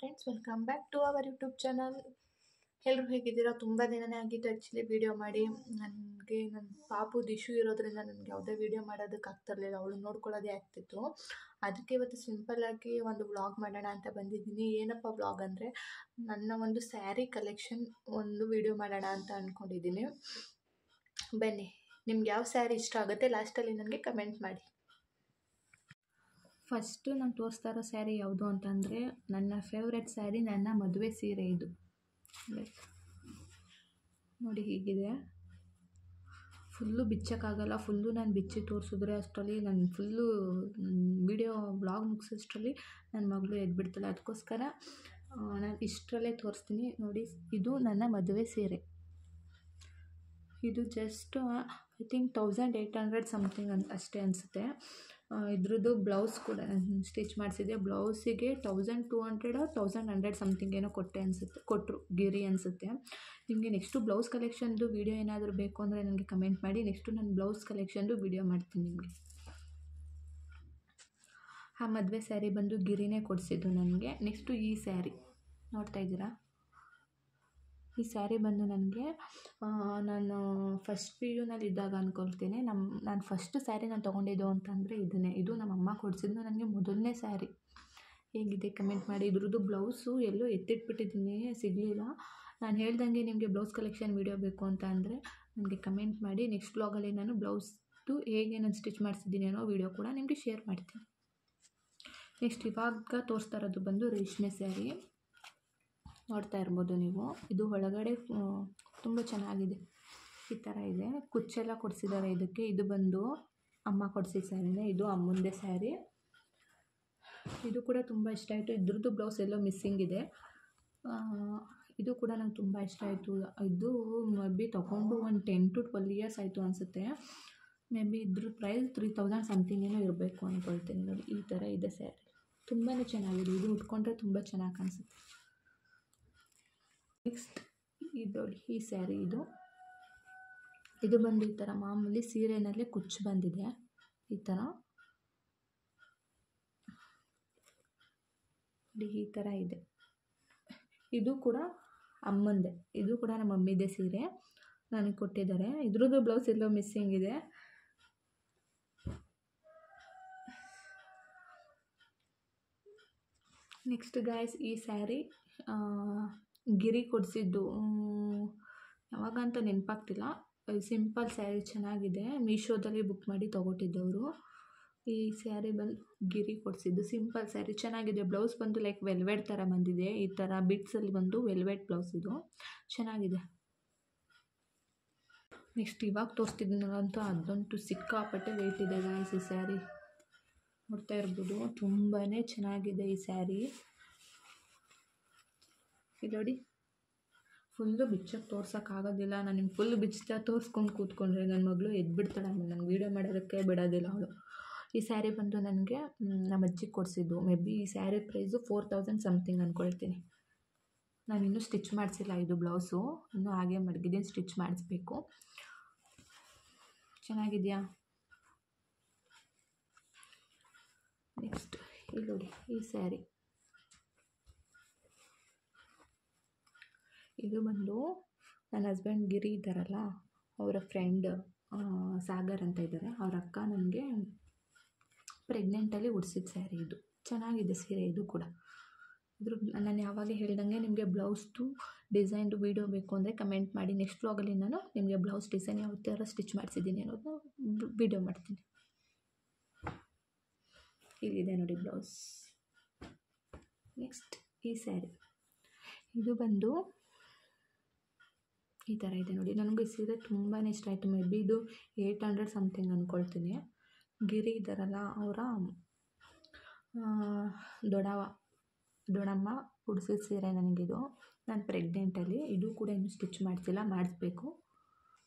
Friends, welcome back to our YouTube channel. ಎಲ್ಲರೂ ಹೇಗಿದ್ದೀರಾ? ತುಂಬ ದಿನನೇ ಆಗಿತ್ತು ಆ್ಯಕ್ಚುಲಿ ವೀಡಿಯೋ ಮಾಡಿ. ನನಗೆ ನನ್ನ ಪಾಪುದು ಇಶ್ಯೂ ಇರೋದ್ರಿಂದ ನನಗೆ ಯಾವುದೇ ವೀಡಿಯೋ ಮಾಡೋದಕ್ಕೆ ಆಗ್ತಿರ್ಲಿಲ್ಲ. ಅವಳು ನೋಡ್ಕೊಳ್ಳೋದೇ ಆಗ್ತಿತ್ತು. ಅದಕ್ಕೆ ಇವತ್ತು ಸಿಂಪಲ್ಲಾಗಿ ಒಂದು ವ್ಲಾಗ್ ಮಾಡೋಣ ಅಂತ ಬಂದಿದ್ದೀನಿ. ಏನಪ್ಪ ವ್ಲಾಗ್ ಅಂದರೆ, ನನ್ನ ಒಂದು ಸ್ಯಾರಿ ಕಲೆಕ್ಷನ್ ಒಂದು ವೀಡಿಯೋ ಮಾಡೋಣ ಅಂತ ಅಂದ್ಕೊಂಡಿದ್ದೀನಿ. ಬನ್ನಿ, ನಿಮ್ಗೆ ಯಾವ ಸ್ಯಾರಿ ಇಷ್ಟ ಆಗುತ್ತೆ ಲಾಸ್ಟಲ್ಲಿ ನನಗೆ ಕಮೆಂಟ್ ಮಾಡಿ. ಫಸ್ಟು ನಾನು ತೋರಿಸ್ತಾ ಇರೋ ಸ್ಯಾರಿ ಯಾವುದು ಅಂತಂದರೆ, ನನ್ನ ಫೇವ್ರೆಟ್ ಸ್ಯಾರಿ, ನನ್ನ ಮದುವೆ ಸೀರೆ. ಇದು ನೋಡಿ ಹೀಗಿದೆ. ಫುಲ್ಲು ಬಿಚ್ಚೋಕ್ಕಾಗಲ್ಲ. ಫುಲ್ಲು ನಾನು ಬಿಚ್ಚಿ ತೋರಿಸಿದ್ರೆ ಅಷ್ಟರಲ್ಲಿ ನಾನು ಫುಲ್ಲು ವಿಡಿಯೋ ವ್ಲಾಗ್ ಮುಗಿಸೋಷ್ಟರಲ್ಲಿ ನನ್ನ ಮಗಳು ಎದ್ಬಿಡ್ತಾಳೆ. ಅದಕ್ಕೋಸ್ಕರ ನಾನು ಇಷ್ಟರಲ್ಲೇ ತೋರಿಸ್ತೀನಿ. ನೋಡಿ, ಇದು ನನ್ನ ಮದುವೆ ಸೀರೆ. ಇದು ಜಸ್ಟ್ ಐ ಥಿಂಕ್ 1800 ಸಮಥಿಂಗ್ ಅಷ್ಟೇ ಅನಿಸುತ್ತೆ. ಇದ್ರದ್ದು ಬ್ಲೌಸ್ ಕೂಡ ನಾನು ಸ್ಟಿಚ್ ಮಾಡಿಸಿದ್ದೆ. ಬ್ಲೌಸಿಗೆ 1200 1100 ಸಮಥಿಂಗ್ ಏನೋ ಕೊಟ್ಟರು ಗಿರಿ ಅನಿಸುತ್ತೆ. ನಿಮಗೆ ನೆಕ್ಸ್ಟು ಬ್ಲೌಸ್ ಕಲೆಕ್ಷನ್ದು ವೀಡಿಯೋ ಏನಾದರೂ ಬೇಕು ಅಂದರೆ ನನಗೆ ಕಮೆಂಟ್ ಮಾಡಿ. ನೆಕ್ಸ್ಟು ನಾನು ಬ್ಲೌಸ್ ಕಲೆಕ್ಷನ್ದು ವೀಡಿಯೋ ಮಾಡ್ತೀನಿ ನಿಮಗೆ. ಆ ಮದುವೆ ಸ್ಯಾರಿ ಬಂದು ಗಿರಿನೇ ಕೊಡಿಸಿದ್ದು ನನಗೆ. ನೆಕ್ಸ್ಟು ಈ ಸ್ಯಾರಿ ನೋಡ್ತಾ ಇದ್ದೀರಾ? ಈ ಸ್ಯಾರಿ ಬಂದು ನನಗೆ ನಾನು ಫಸ್ಟ್ PUನಲ್ಲಿ ಇದ್ದಾಗ ಅಂದ್ಕೊಳ್ತೀನಿ. ನಾನು ಫಸ್ಟ್ ಸ್ಯಾರಿ ನಾನು ತೊಗೊಂಡಿದ್ದು ಅಂತಂದರೆ ಇದನ್ನೇ. ಇದು ನಮ್ಮಮ್ಮ ಕೊಡಿಸಿದ್ದು ನನಗೆ ಮೊದಲನೇ ಸ್ಯಾರಿ. ಹೇಗಿದೆ ಕಮೆಂಟ್ ಮಾಡಿ. ಇದ್ರದ್ದು ಬ್ಲೌಸು ಎಲ್ಲೋ ಎತ್ತಿಟ್ಬಿಟ್ಟಿದ್ದೀನಿ, ಸಿಗಲಿಲ್ಲ. ನಾನು ಹೇಳ್ದಂಗೆ ನಿಮಗೆ ಬ್ಲೌಸ್ ಕಲೆಕ್ಷನ್ ವೀಡಿಯೋ ಬೇಕು ಅಂತ ಅಂದರೆ ನನಗೆ ಕಮೆಂಟ್ ಮಾಡಿ. ನೆಕ್ಸ್ಟ್ ಬ್ಲಾಗಲ್ಲಿ ನಾನು ಬ್ಲೌಸ್ದು ಹೇಗೆ ನಾನು ಸ್ಟಿಚ್ ಮಾಡಿಸಿದ್ದೀನಿ ಅನ್ನೋ ವೀಡಿಯೋ ಕೂಡ ನಿಮಗೆ ಶೇರ್ ಮಾಡ್ತೀನಿ. ನೆಕ್ಸ್ಟ್ ಇವಾಗ ತೋರಿಸ್ತಾ ಇರೋದು ಬಂದು ರೇಷ್ಮೆ ಸ್ಯಾರಿ. ನೋಡ್ತಾ ಇರ್ಬೋದು ನೀವು. ಇದು ಒಳಗಡೆ ತುಂಬ ಚೆನ್ನಾಗಿದೆ. ಈ ಥರ ಇದೆ. ಕುಚ್ಚೆಲ್ಲ ಕೊಡಿಸಿದ್ದಾರೆ ಇದಕ್ಕೆ. ಇದು ಬಂದು ಅಮ್ಮ ಕೊಡಿಸಿದ ಸ್ಯಾರಿನೇ. ಇದು ಅಮ್ಮಂದೇ ಸ್ಯಾರಿ. ಇದು ಕೂಡ ತುಂಬ ಇಷ್ಟ ಆಯಿತು. ಇದ್ರದ್ದು ಬ್ಲೌಸ್ ಎಲ್ಲೋ ಮಿಸ್ಸಿಂಗ್ ಇದೆ. ಇದು ಕೂಡ ನಂಗೆ ತುಂಬ ಇಷ್ಟ ಆಯಿತು. ಇದು ಮೇ ಬಿ ತೊಗೊಂಡು ಒಂದು 10 to 12 years ಆಯಿತು ಅನಿಸುತ್ತೆ. ಮೇ ಬಿ ಇದ್ರ ಪ್ರೈಸ್ 3000 ಸಮಥಿಂಗ್ ಏನೋ ಇರಬೇಕು ಅಂದ್ಕೊಳ್ತೀನಿ. ನೋಡಿ ಈ ಥರ ಇದೆ ಸ್ಯಾರಿ. ತುಂಬಾ ಚೆನ್ನಾಗಿದೆ. ಇದು ಉಟ್ಕೊಂಡ್ರೆ ತುಂಬ ಚೆನ್ನಾಗಿ ಕಾಣಿಸುತ್ತೆ. ನೆಕ್ಸ್ಟ್ ಇದು ನೋಡಿ, ಈ ಸ್ಯಾರಿ. ಇದು ಬಂದು ಈ ಥರ ಮಾಮೂಲಿ ಸೀರೆನಲ್ಲೇ ಕುಚ್ಚು ಬಂದಿದೆ. ಈ ಥರ ಈ ಥರ ಇದೆ. ಇದು ಕೂಡ ಅಮ್ಮಂದೆ. ಇದು ಕೂಡ ನಮ್ಮ ಮಮ್ಮಿದೇ ಸೀರೆ ನನಗೆ ಕೊಟ್ಟಿದ್ದಾರೆ. ಇದ್ರದ್ದು ಬ್ಲೌಸ್ ಎಲ್ಲೋ ಮಿಸ್ಸಿಂಗ್ ಇದೆ. ನೆಕ್ಸ್ಟ್ ಗಾಯ್ಸ್, ಈ ಸ್ಯಾರಿ ಗಿರಿ ಕೊಡಿಸಿದ್ದು. ಯಾವಾಗ ಅಂತ ನೆನಪಾಗ್ತಿಲ್ಲ. ಸಿಂಪಲ್ ಸ್ಯಾರಿ ಚೆನ್ನಾಗಿದೆ. ಮೀಶೋದಲ್ಲಿ ಬುಕ್ ಮಾಡಿ ತೊಗೊಟ್ಟಿದ್ದವರು. ಈ ಸ್ಯಾರಿ ಬಂದು ಗಿರಿ ಕೊಡಿಸಿದ್ದು. ಸಿಂಪಲ್ ಸ್ಯಾರಿ ಚೆನ್ನಾಗಿದೆ. ಬ್ಲೌಸ್ ಬಂದು ಲೈಕ್ ವೆಲ್ವೆಟ್ ಥರ ಬಂದಿದೆ. ಈ ಥರ ಬಿಟ್ಸಲ್ಲಿ ಬಂದು ವೆಲ್ವೆಟ್ ಬ್ಲೌಸ್. ಇದು ಚೆನ್ನಾಗಿದೆ. ನೆಕ್ಸ್ಟ್ ಇವಾಗ ತೋರಿಸ್ತಿದ್ದೀನಂತೂ ಅದಂತೂ ಸಿಕ್ಕಾಪಟ್ಟೆ ವೆಯ್ಟ್ ಇದೆ ಗಾಯ್ಸ್. ಈ ಸ್ಯಾರಿ ನೋಡ್ತಾ ಇರ್ಬೋದು. ತುಂಬಾ ಚೆನ್ನಾಗಿದೆ ಈ ಸ್ಯಾರಿ. ಇದು ನೋಡಿ, ಫುಲ್ಲು ಬಿಚ್ಚಕ್ಕೆ ತೋರ್ಸೋಕ್ಕಾಗೋದಿಲ್ಲ. ನಾನು ನಿಮ್ಗೆ ಫುಲ್ ಬಿಚ್ಚ ತೋರಿಸ್ಕೊಂಡು ಕೂತ್ಕೊಂಡ್ರೆ ನನ್ನ ಮಗಳು ಎದ್ಬಿಡ್ತಾಳೆ. ಆಮೇಲೆ ನನಗೆ ವೀಡಿಯೋ ಮಾಡೋದಕ್ಕೆ ಬಿಡೋದಿಲ್ಲ ಅವಳು. ಈ ಸ್ಯಾರಿ ಬಂದು ನನಗೆ ನಮ್ಮ ಅಜ್ಜಿಗೆ ಕೊಡಿಸಿದ್ದು. ಮೇ ಬಿ ಈ ಸ್ಯಾರಿ ಪ್ರೈಸು 4000 ಸಮಥಿಂಗ್ ಅಂದ್ಕೊಳ್ತೀನಿ. ನಾನು ಇನ್ನೂ ಸ್ಟಿಚ್ ಮಾಡಿಸಿಲ್ಲ. ಇದು ಬ್ಲೌಸು ಇನ್ನೂ ಹಾಗೆ ಮಡಗಿದ್ದೀನಿ. ಸ್ಟಿಚ್ ಮಾಡಿಸ್ಬೇಕು. ಚೆನ್ನಾಗಿದೆಯಾ? ನೆಕ್ಸ್ಟ್ ಇಲ್ಲಿ ನೋಡಿ, ಈ ಸ್ಯಾರಿ. ಇದು ಬಂದು ನನ್ನ ಹಸ್ಬೆಂಡ್ ಗಿರಿ ಇದ್ದಾರಲ್ಲ, ಅವರ ಫ್ರೆಂಡ್ ಸಾಗರ್ ಅಂತ ಇದ್ದಾರೆ. ಅವ್ರ ಅಕ್ಕ ನನಗೆ ಪ್ರೆಗ್ನೆಂಟಲ್ಲಿ ಉಡಿಸಿದ ಸ್ಯಾರಿ. ಇದು ಚೆನ್ನಾಗಿದೆ ಸೀರೆ. ಇದು ಕೂಡ ನಾನು ಯಾವಾಗ ಹೇಳ್ದಂಗೆ ನಿಮಗೆ ಬ್ಲೌಸ್ದು ಡಿಸೈನ್ದು ವೀಡಿಯೋ ಬೇಕು ಅಂದರೆ ಕಮೆಂಟ್ ಮಾಡಿ. ನೆಕ್ಸ್ಟ್ ವ್ಲಾಗಲ್ಲಿ ನಾನು ನಿಮಗೆ ಬ್ಲೌಸ್ ಡಿಸೈನ್ ಯಾವ ಥರ ಸ್ಟಿಚ್ ಮಾಡಿಸಿದ್ದೀನಿ ಅನ್ನೋದನ್ನ ವೀಡಿಯೋ ಮಾಡ್ತೀನಿ. ಇಲ್ಲಿದೆ ನೋಡಿ ಬ್ಲೌಸ್. ನೆಕ್ಸ್ಟ್ ಈ ಸ್ಯಾರಿ. ಇದು ಬಂದು ಈ ಥರ ಇದೆ ನೋಡಿ. ನನಗೆ ಈ ಸೀರೆ ತುಂಬಾ ಇಷ್ಟ ಆಯಿತು. ಮೇ ಬಿ ಇದು 800 ಸಮಥಿಂಗ್ ಅಂದ್ಕೊಳ್ತೀನಿ. ಗಿರಿ ಇದ್ದಾರಲ್ಲ, ಅವರ ದೊಡ್ಡಮ್ಮ ಉಡಿಸಿದ ಸೀರೆ ನನಗಿದು. ನಾನು ಪ್ರೆಗ್ನೆಂಟಲ್ಲಿ. ಇದು ಕೂಡ ಇನ್ನೂ ಸ್ಟಿಚ್ ಮಾಡಿಸಿಲ್ಲ, ಮಾಡಿಸ್ಬೇಕು.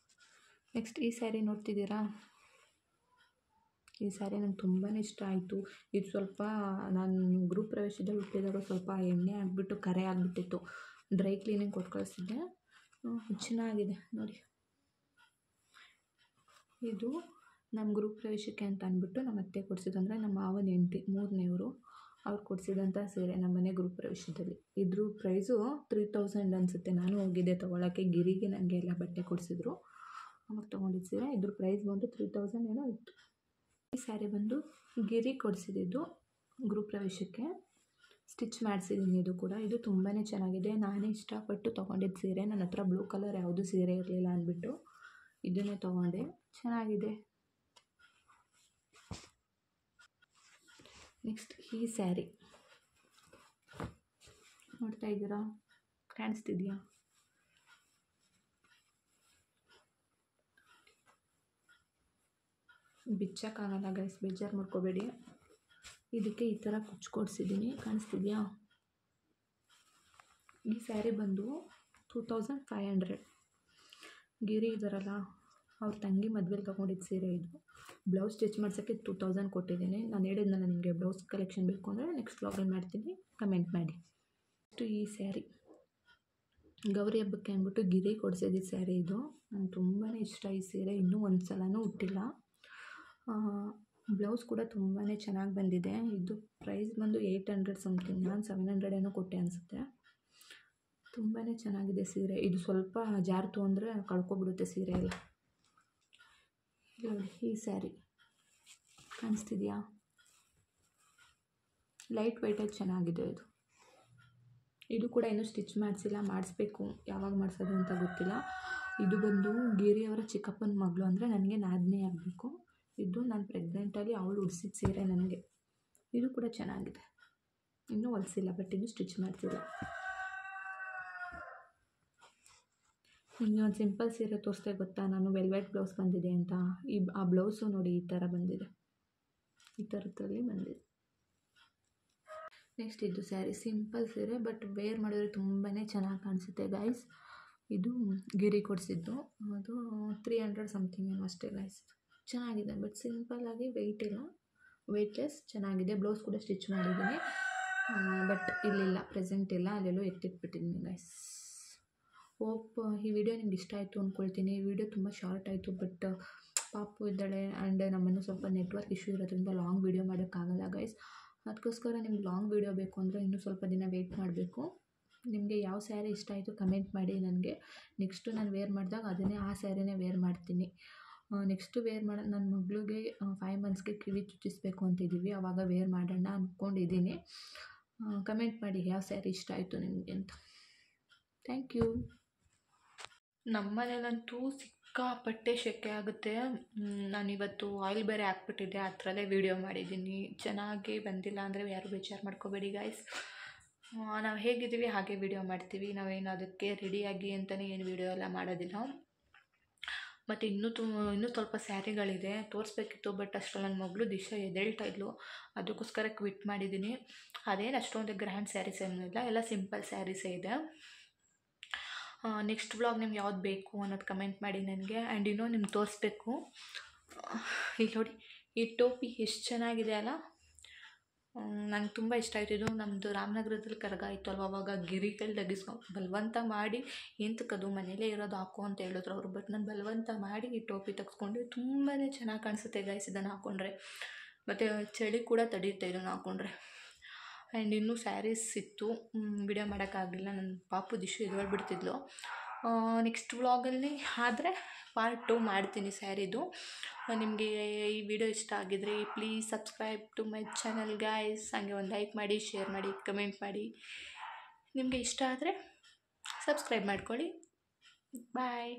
ನೆಕ್ಸ್ಟ್ ಈ ಸ್ಯಾರಿ ನೋಡ್ತಿದ್ದೀರಾ? ಈ ಸ್ಯಾರಿ ನಂಗೆ ತುಂಬಾ ಇಷ್ಟ ಆಯಿತು. ಇದು ಸ್ವಲ್ಪ ನಾನು ಗೃಹ ಪ್ರವೇಶದಲ್ಲಿ ಹುಟ್ಟಿದಾಗ ಸ್ವಲ್ಪ ಎಣ್ಣೆ ಆಗಿಬಿಟ್ಟು ಕರೆ ಆಗಿಬಿಟ್ಟಿತ್ತು. ಡ್ರೈ ಕ್ಲೀನಿಂಗ್ ಕೊಟ್ಟು ಕಳಿಸಿದ್ದೆ. ಚೆನ್ನಾಗಿದೆ ನೋಡಿ. ಇದು ನಮ್ಮ ಗೃಹ ಪ್ರವೇಶಕ್ಕೆ ಅಂತ ಅಂದ್ಬಿಟ್ಟು ನಮ್ಮ ಅತ್ತೆ ಕೊಡಿಸಿದ್ದು. ಅಂದರೆ ನಮ್ಮ ಮಾವನ ಹೆಂಡತಿ, 3ನೇವರು. ಅವ್ರು ಕೊಡಿಸಿದಂಥ ಸೀರೆ ನಮ್ಮ ಮನೆ ಗೃಹ ಪ್ರವೇಶದಲ್ಲಿ. ಇದ್ರ ಪ್ರೈಸು 3000 ಅನಿಸುತ್ತೆ. ನಾನು ಹೋಗಿದ್ದೆ ತೊಗೊಳಕ್ಕೆ, ಗಿರಿಗೆ ನನಗೆ ಎಲ್ಲ ಬಟ್ಟೆ ಕೊಡಿಸಿದ್ರು, ಅವಾಗ ತೊಗೊಂಡಿದ್ದ ಸೀರೆ. ಇದ್ರ ಪ್ರೈಸ್ ಬಂದು 3000 ಏನೋ ಇತ್ತು. ಈ ಸ್ಯಾರಿ ಬಂದು ಗಿರಿ ಕೊಡಿಸಿದ್ದು ಗೃಹ ಪ್ರವೇಶಕ್ಕೆ. ಸ್ಟಿಚ್ ಮಾಡಿಸಿದ್ದೀನಿ ಇದು ಕೂಡ. ಇದು ತುಂಬಾ ಚೆನ್ನಾಗಿದೆ. ನಾನೇ ಇಷ್ಟಪಟ್ಟು ತೊಗೊಂಡಿದ್ದ ಸೀರೆ. ನನ್ನ ಹತ್ರ ಬ್ಲೂ ಕಲರ್ ಯಾವುದೂ ಸೀರೆ ಇರಲಿಲ್ಲ ಅಂದ್ಬಿಟ್ಟು ಇದನ್ನೇ ತೊಗೊಂಡೆ. ಚೆನ್ನಾಗಿದೆ. ನೆಕ್ಸ್ಟ್ ಈ ಸ್ಯಾರಿ ನೋಡ್ತಾ ಇದ್ದೀರಾ, ಕಾಣಿಸ್ತಿದೆಯಾ? ಬಿಚ್ಚಕ್ಕಾಗಲ್ಲ ಗೈಸ್, ಬೇಜಾರು ಮಾಡ್ಕೋಬೇಡಿ. ಇದಕ್ಕೆ ಈ ಥರ ಕುಚ್ಚು ಕೊಡಿಸಿದ್ದೀನಿ, ಕಾಣಿಸ್ತಿದೆಯಾ? ಈ ಸ್ಯಾರಿ ಬಂದು 2500. ಗಿರಿ ಇದ್ದಾರಲ್ಲ, ಅವ್ರ ತಂಗಿ ಮದುವೆಲಿ ತೊಗೊಂಡಿದ್ದ ಸೀರೆ ಇದು. ಬ್ಲೌಸ್ ಸ್ಟಿಚ್ ಮಾಡ್ಸೋಕ್ಕೆ 2000 ಕೊಟ್ಟಿದ್ದೀನಿ. ನಾನು ಹೇಳಿದ್ನಲ್ಲ ನಿಮಗೆ ಬ್ಲೌಸ್ ಕಲೆಕ್ಷನ್ ಬೇಕು ಅಂದರೆ ನೆಕ್ಸ್ಟ್ ವ್ಲಾಗಲ್ಲಿ ಮಾಡ್ತೀನಿ, ಕಮೆಂಟ್ ಮಾಡಿ. ಅಷ್ಟು ಈ ಸ್ಯಾರಿ ಗೌರಿ ಹಬ್ಬಕ್ಕೆ ಅಂದ್ಬಿಟ್ಟು ಗಿರಿ ಕೊಡಿಸಿದ್ದು ಸ್ಯಾರಿ ಇದು. ನಂಗೆ ತುಂಬಾ ಇಷ್ಟ ಈ ಸೀರೆ. ಇನ್ನೂ ಒಂದು ಸಲನೂ ಉಟ್ಟಿಲ್ಲ. ಬ್ಲೌಸ್ ಕೂಡ ತುಂಬಾ ಚೆನ್ನಾಗಿ ಬಂದಿದೆ. ಇದು ಪ್ರೈಸ್ ಬಂದು 800 ಸಮಥಿಂಗ್. ನಾನು 700 ಏನೋ ಕೊಟ್ಟೆ ಅನಿಸುತ್ತೆ. ತುಂಬಾ ಚೆನ್ನಾಗಿದೆ ಸೀರೆ. ಇದು ಸ್ವಲ್ಪ ಜಾರ್ತು ಅಂದರೆ ಕಳ್ಕೊಬಿಡುತ್ತೆ ಸೀರೆ ಎಲ್ಲ. ನೋಡಿ ಈ ಸ್ಯಾರಿ ಕಾಣಿಸ್ತಿದೆಯಾ? ಲೈಟ್ ವೆಯ್ಟಾಗಿ ಚೆನ್ನಾಗಿದೆ ಇದು. ಇದು ಕೂಡ ಇನ್ನೂ ಸ್ಟಿಚ್ ಮಾಡಿಸಿಲ್ಲ, ಮಾಡಿಸ್ಬೇಕು. ಯಾವಾಗ ಮಾಡಿಸೋದು ಅಂತ ಗೊತ್ತಿಲ್ಲ. ಇದು ಬಂದು ಗಿರಿಯವರ ಚಿಕ್ಕಪ್ಪನ ಮಗಳು, ಅಂದರೆ ನನಗೆ ನಾದಿನಿ ಆಗಬೇಕು. ಇದು ನಾನು ಪ್ರೆಗ್ನೆಂಟಲ್ಲಿ ಅವಳು ಉಡಿಸಿದ ಸೀರೆ ನನಗೆ. ಇದು ಕೂಡ ಚೆನ್ನಾಗಿದೆ. ಇನ್ನೂ ಹೊಲಿಸಿಲ್ಲ, ಬಟ್ ಇನ್ನೂ ಸ್ಟಿಚ್ ಮಾಡಿಸಿಲ್ಲ. ನಿಮಗೆ ಒಂದು ಸಿಂಪಲ್ ಸೀರೆ ತೋರಿಸ್ದೆ ಗೊತ್ತಾ ನಾನು, ವೆಲ್ವೆಟ್ ಬ್ಲೌಸ್ ಬಂದಿದೆ ಅಂತ. ಆ ಬ್ಲೌಸು ನೋಡಿ ಈ ಥರ ಬಂದಿದೆ, ಈ ಥರದ್ರಲ್ಲಿ ಬಂದಿದೆ. ನೆಕ್ಸ್ಟ್ ಇದು ಸ್ಯಾರಿ ಸಿಂಪಲ್ ಸೀರೆ, ಬಟ್ ವೇರ್ ಮಾಡಿದ್ರೆ ತುಂಬಾ ಚೆನ್ನಾಗಿ ಕಾಣಿಸುತ್ತೆ ಗೈಸ್. ಇದು ಗಿರಿ ಕೊಡಿಸಿದ್ದು. ಅದು 300 ಸಮಥಿಂಗ್ ಏನೋ ಅಷ್ಟೇ ಗೈಸ್. ಚೆನ್ನಾಗಿದೆ, ಬಟ್ ಸಿಂಪಲ್ಲಾಗಿ ವೆಯ್ಟ್ ಇಲ್ಲ, ವೆಯ್ಟ್ಲೆಸ್ ಚೆನ್ನಾಗಿದೆ. ಬ್ಲೌಸ್ ಕೂಡ ಸ್ಟಿಚ್ ಮಾಡಿದ್ದೀನಿ, ಬಟ್ ಇಲ್ಲಿಲ್ಲ, ಪ್ರೆಸೆಂಟ್ ಇಲ್ಲ, ಅಲ್ಲೆಲ್ಲೋ ಎತ್ತಿಟ್ಬಿಟ್ಟಿದ್ದೀನಿ ಗೈಸ್. ಹೋಪ್ ಈ ವಿಡಿಯೋ ನಿಮ್ಗೆ ಇಷ್ಟ ಆಯಿತು ಅಂದ್ಕೊಳ್ತೀನಿ. ಈ ವಿಡಿಯೋ ತುಂಬ ಶಾರ್ಟ್ ಆಯಿತು, ಬಟ್ ಪಾಪು ಇದ್ದಾಳೆ ಆ್ಯಂಡ್ ನಮ್ಮನ್ನು ಸ್ವಲ್ಪ ನೆಟ್ವರ್ಕ್ ಇಶ್ಯೂ ಇರೋದ್ರಿಂದ ಲಾಂಗ್ ವಿಡಿಯೋ ಮಾಡೋಕ್ಕಾಗಲ್ಲ ಗೈಸ್. ಅದಕ್ಕೋಸ್ಕರ ನಿಮ್ಗೆ ಲಾಂಗ್ ವಿಡಿಯೋ ಬೇಕು ಅಂದರೆ ಇನ್ನೂ ಸ್ವಲ್ಪ ದಿನ ವೆಯ್ಟ್ ಮಾಡಬೇಕು. ನಿಮಗೆ ಯಾವ ಸ್ಯಾರಿ ಇಷ್ಟ ಆಯಿತು ಕಮೆಂಟ್ ಮಾಡಿ ನನಗೆ. ನೆಕ್ಸ್ಟು ನಾನು ವೇರ್ ಮಾಡಿದಾಗ ಆ ಸ್ಯಾರಿನೇ ವೇರ್ ಮಾಡ್ತೀನಿ. ನೆಕ್ಸ್ಟು ವೇರ್ ಮಾಡೋದು ನನ್ನ ಮಗಳಿಗೆ 5 ಮಂತ್ಸ್ಗೆ ಕಿವಿ ಚುಚ್ಚಿಸ್ಬೇಕು ಅಂತಿದ್ದೀವಿ, ಆವಾಗ ವೇರ್ ಮಾಡೋಣ ಅಂದ್ಕೊಂಡಿದ್ದೀನಿ. ಕಮೆಂಟ್ ಮಾಡಿ ಯಾವ ಸ್ಯಾರಿ ಇಷ್ಟ ಆಯಿತು ನಿಮಗೆ ಅಂತ. Thank you. ನಮ್ಮ ಮನೇಲಂತೂ ಸಿಕ್ಕಾಪಟ್ಟೆ ಸೆಕೆ ಆಗುತ್ತೆ. ನಾನಿವತ್ತು ಆಯಿಲ್ ಬೇರೆ ಹಾಕ್ಬಿಟ್ಟಿದ್ದೆ, ಆ ಥರಲ್ಲೇ ವೀಡಿಯೋ ಮಾಡಿದ್ದೀನಿ. ಚೆನ್ನಾಗಿ ಬಂದಿಲ್ಲ ಅಂದರೆ ಯಾರು ಬೇಜಾರು ಮಾಡ್ಕೋಬೇಡಿ ಗೈಸ್. ನಾವು ಹೇಗಿದ್ದೀವಿ ಹಾಗೆ ವೀಡಿಯೋ ಮಾಡ್ತೀವಿ. ನಾವೇನು ಅದಕ್ಕೆ ರೆಡಿಯಾಗಿ ಅಂತಲೇ ಏನು ವೀಡಿಯೋ ಎಲ್ಲ ಮಾಡೋದಿಲ್ಲ. ಮತ್ತು ಇನ್ನೂ ಸ್ವಲ್ಪ ಸ್ಯಾರಿಗಳಿದೆ ತೋರಿಸ್ಬೇಕಿತ್ತು, ಬಟ್ ಅಷ್ಟರಲ್ಲಿ ನನ್ನ ಮಗಳು ದಿಶಾ ಎದ್ದೇಳ್ತಾ ಇದ್ಲು, ಅದಕ್ಕೋಸ್ಕರ ಕ್ವಿಟ್ ಮಾಡಿದ್ದೀನಿ. ಅದೇನು ಅಷ್ಟೊಂದು ಗ್ರ್ಯಾಂಡ್ ಸ್ಯಾರೀಸ್ ಏನಿಲ್ಲ, ಎಲ್ಲ ಸಿಂಪಲ್ ಸ್ಯಾರೀಸೇ ಇದೆ. ನೆಕ್ಸ್ಟ್ ವ್ಲಾಗ್ ನಿಮ್ಗೆ ಯಾವ್ದು ಬೇಕು ಅನ್ನೋದು ಕಮೆಂಟ್ ಮಾಡಿ ನನಗೆ. ಆ್ಯಂಡ್ ಇನ್ನೂ ನಿಮ್ಗೆ ತೋರಿಸ್ಬೇಕು, ಇಲ್ಲಿ ನೋಡಿ ಈ ಟೋಪಿ ಎಷ್ಟು ಚೆನ್ನಾಗಿದೆ ಅಲ್ಲ. ನಂಗೆ ತುಂಬ ಇಷ್ಟ ಆಯಿತು. ಇದು ನಮ್ಮದು ರಾಮನಗರದಲ್ಲಿ ಕರಗ ಇತ್ತು ಅಲ್ವ, ಅವಾಗ ಗಿರಿಗಳು ಬಲವಂತ ಮಾಡಿ ಎಂತಕ್ಕದು ಮನೇಲೇ ಇರೋದು ಹಾಕೋ ಅಂತ ಹೇಳಿದ್ರು ಅವರು, ಬಟ್ ನಾನು ಬಲವಂತ ಮಾಡಿ ಈ ಟೋಪಿ ತೆಗೆಸ್ಕೊಂಡೆ. ತುಂಬಾ ಚೆನ್ನಾಗಿ ಕಾಣಿಸುತ್ತೆ ಗೈಸ್ ಇದನ್ನು ಹಾಕ್ಕೊಂಡ್ರೆ, ಮತ್ತು ಚಳಿ ಕೂಡ ತಡೆಯುತ್ತೆ ಇದನ್ನು ಹಾಕ್ಕೊಂಡ್ರೆ. ಆ್ಯಂಡ್ ಇನ್ನೂ ಸ್ಯಾರೀಸ್ ಇತ್ತು, ವಿಡಿಯೋ ಮಾಡೋಕ್ಕಾಗಲಿಲ್ಲ, ನನ್ನ ಪಾಪು ದಿಶು ಎದ್ದೇಳ್ಬಿಡ್ತಿದ್ಲು. ನೆಕ್ಸ್ಟ್ ವ್ಲಾಗಲ್ಲಿ ಆದರೆ ಪಾರ್ಟ್ 2 ಮಾಡ್ತೀನಿ ಸ್ಯಾರಿದು. ನಿಮಗೆ ಈ ವಿಡಿಯೋ ಇಷ್ಟ ಆಗಿದ್ರೆ please subscribe to my channel guys. ಹಾಗೆ ಒಂದು ಲೈಕ್ ಮಾಡಿ, ಶೇರ್ ಮಾಡಿ, ಕಮೆಂಟ್ ಮಾಡಿ. ನಿಮಗೆ ಇಷ್ಟ ಆದರೆ ಸಬ್ಸ್ಕ್ರೈಬ್ ಮಾಡ್ಕೊಳ್ಳಿ. ಬಾಯ್.